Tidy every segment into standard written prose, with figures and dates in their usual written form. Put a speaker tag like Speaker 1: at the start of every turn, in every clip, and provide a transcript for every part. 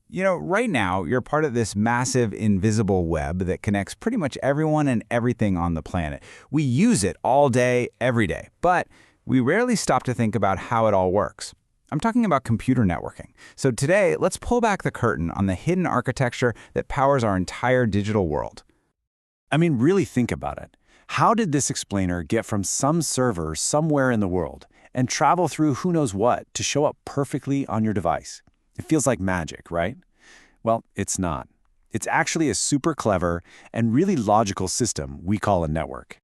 Speaker 1: Right now, you're part of this massive invisible web that connects pretty much everyone and everything on the planet. We use it all day, every day, but we rarely stop to think about how it all works. I'm talking about computer networking. So today, let's pull back the curtain on the hidden architecture that powers our entire digital world.
Speaker 2: I mean, really think about it. How did this explainer get from some server somewhere in the world and travel through who knows what to show up perfectly on your device? It feels like magic, right? Well, it's not. It's actually a super clever and really logical system we call a network.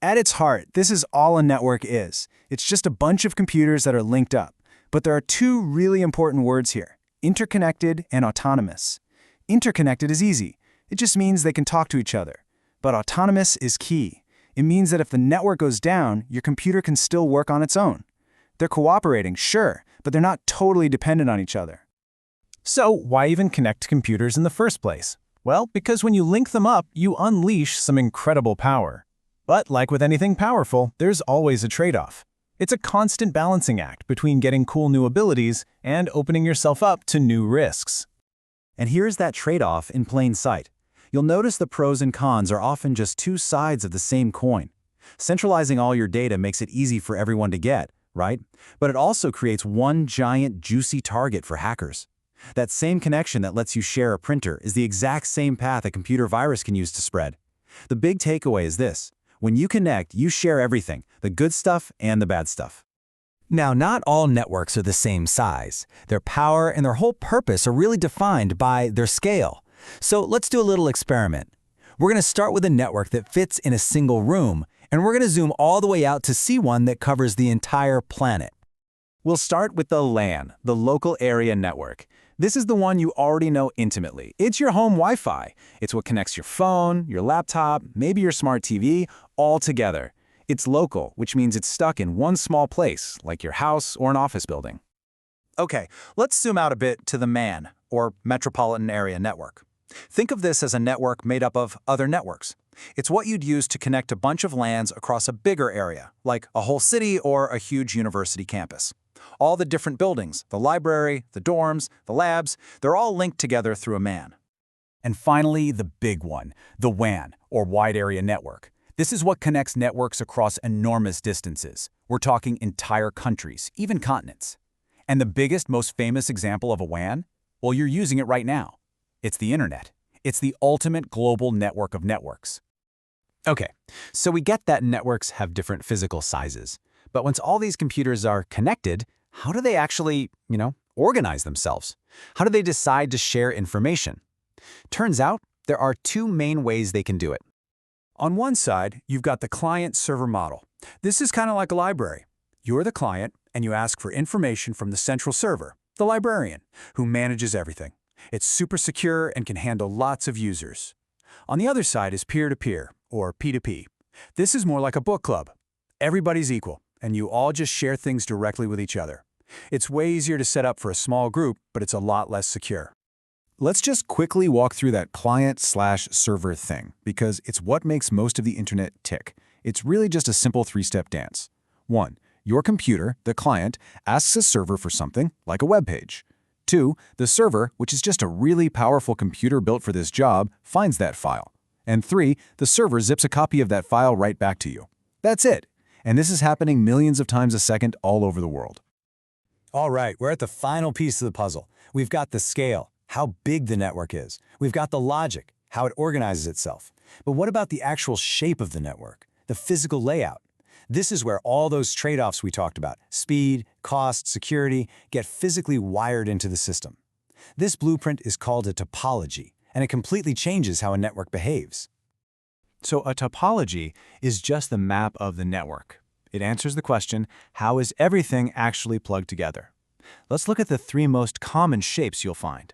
Speaker 3: At its heart, this is all a network is. It's just a bunch of computers that are linked up. But there are two really important words here: interconnected and autonomous. Interconnected is easy. It just means they can talk to each other. But autonomous is key. It means that if the network goes down, your computer can still work on its own. They're cooperating, sure, but they're not totally dependent on each other. So why even connect computers in the first place? Well, because when you link them up, you unleash some incredible power. But like with anything powerful, there's always a trade-off. It's a constant balancing act between getting cool new abilities and opening yourself up to new risks.
Speaker 4: And here's that trade-off in plain sight. You'll notice the pros and cons are often just two sides of the same coin. Centralizing all your data makes it easy for everyone to get, right? But it also creates one giant, juicy target for hackers. That same connection that lets you share a printer is the exact same path a computer virus can use to spread. The big takeaway is this: when you connect, you share everything, the good stuff and the bad stuff.
Speaker 5: Now, not all networks are the same size. Their power and their whole purpose are really defined by their scale. So let's do a little experiment. We're going to start with a network that fits in a single room, and we're going to zoom all the way out to see one that covers the entire planet.
Speaker 2: We'll start with the LAN, the local area network. This is the one you already know intimately. It's your home Wi-Fi. It's what connects your phone, your laptop, maybe your smart TV, all together. It's local, which means it's stuck in one small place, like your house or an office building.
Speaker 3: Okay, let's zoom out a bit to the MAN, or Metropolitan Area Network. Think of this as a network made up of other networks. It's what you'd use to connect a bunch of LANs across a bigger area, like a whole city or a huge university campus. All the different buildings, the library, the dorms, the labs, they're all linked together through a MAN.
Speaker 5: And finally, the big one, the WAN, or Wide Area Network. This is what connects networks across enormous distances. We're talking entire countries, even continents. And the biggest, most famous example of a WAN? Well, you're using it right now. It's the internet. It's the ultimate global network of networks.
Speaker 2: Okay, so we get that networks have different physical sizes. But once all these computers are connected, how do they actually, organize themselves? How do they decide to share information? Turns out, there are two main ways they can do it.
Speaker 3: On one side, you've got the client-server model. This is kind of like a library. You're the client, and you ask for information from the central server, the librarian, who manages everything. It's super secure and can handle lots of users. On the other side is peer-to-peer, or P2P. This is more like a book club. Everybody's equal, and you all just share things directly with each other. It's way easier to set up for a small group, but it's a lot less secure.
Speaker 6: Let's just quickly walk through that client/server thing, because it's what makes most of the internet tick. It's really just a simple three-step dance. 1. Your computer, the client, asks a server for something, like a web page. 2. The server, which is just a really powerful computer built for this job, finds that file. And 3. The server zips a copy of that file right back to you. That's it. And this is happening millions of times a second all over the world.
Speaker 5: All right, we're at the final piece of the puzzle. We've got the scale, how big the network is. We've got the logic, how it organizes itself. But what about the actual shape of the network, the physical layout? This is where all those trade-offs we talked about, speed, cost, security, get physically wired into the system. This blueprint is called a topology, and it completely changes how a network behaves.
Speaker 2: So a topology is just the map of the network. It answers the question, how is everything actually plugged together? Let's look at the three most common shapes you'll find.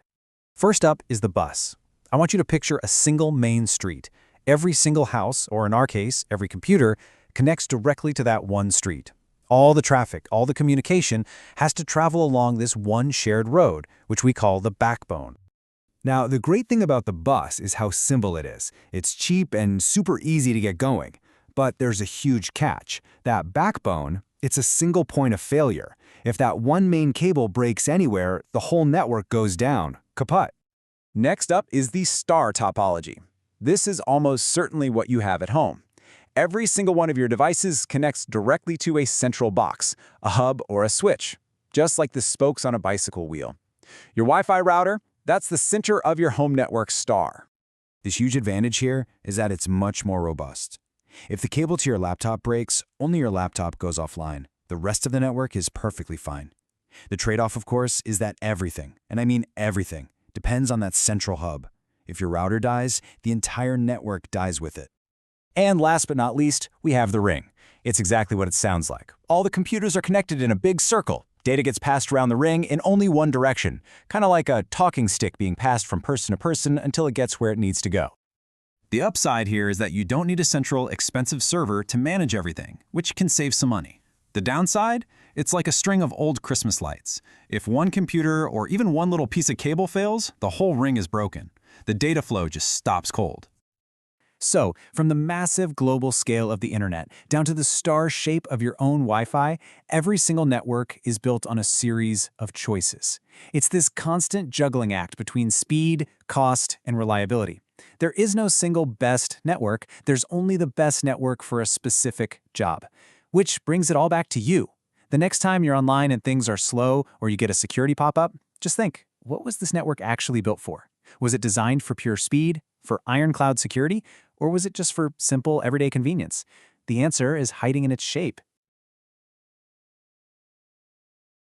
Speaker 2: First up is the bus. I want you to picture a single main street. Every single house, or in our case, every computer, connects directly to that one street. All the traffic, all the communication has to travel along this one shared road, which we call the backbone.
Speaker 6: Now, the great thing about the bus is how simple it is. It's cheap and super easy to get going.
Speaker 3: But there's a huge catch. That backbone, it's a single point of failure. If that one main cable breaks anywhere, the whole network goes down. Kaput.
Speaker 6: Next up is the star topology. This is almost certainly what you have at home. Every single one of your devices connects directly to a central box, a hub or a switch, just like the spokes on a bicycle wheel. Your Wi-Fi router, that's the center of your home network star.
Speaker 3: This huge advantage here is that it's much more robust. If the cable to your laptop breaks, only your laptop goes offline. The rest of the network is perfectly fine. The trade-off, of course, is that everything, and I mean everything, depends on that central hub. If your router dies, the entire network dies with it.
Speaker 2: And last but not least, we have the ring. It's exactly what it sounds like. All the computers are connected in a big circle. Data gets passed around the ring in only one direction, kind of like a talking stick being passed from person to person until it gets where it needs to go.
Speaker 7: The upside here is that you don't need a central, expensive server to manage everything, which can save some money. The downside? It's like a string of old Christmas lights. If one computer or even one little piece of cable fails, the whole ring is broken. The data flow just stops cold.
Speaker 2: So, from the massive global scale of the internet down to the star shape of your own Wi-Fi, every single network is built on a series of choices. It's this constant juggling act between speed, cost, and reliability. There is no single best network, there's only the best network for a specific job. Which brings it all back to you. The next time you're online and things are slow or you get a security pop-up, just think, what was this network actually built for? Was it designed for pure speed, for ironclad security, or was it just for simple, everyday convenience? The answer is hiding in its shape.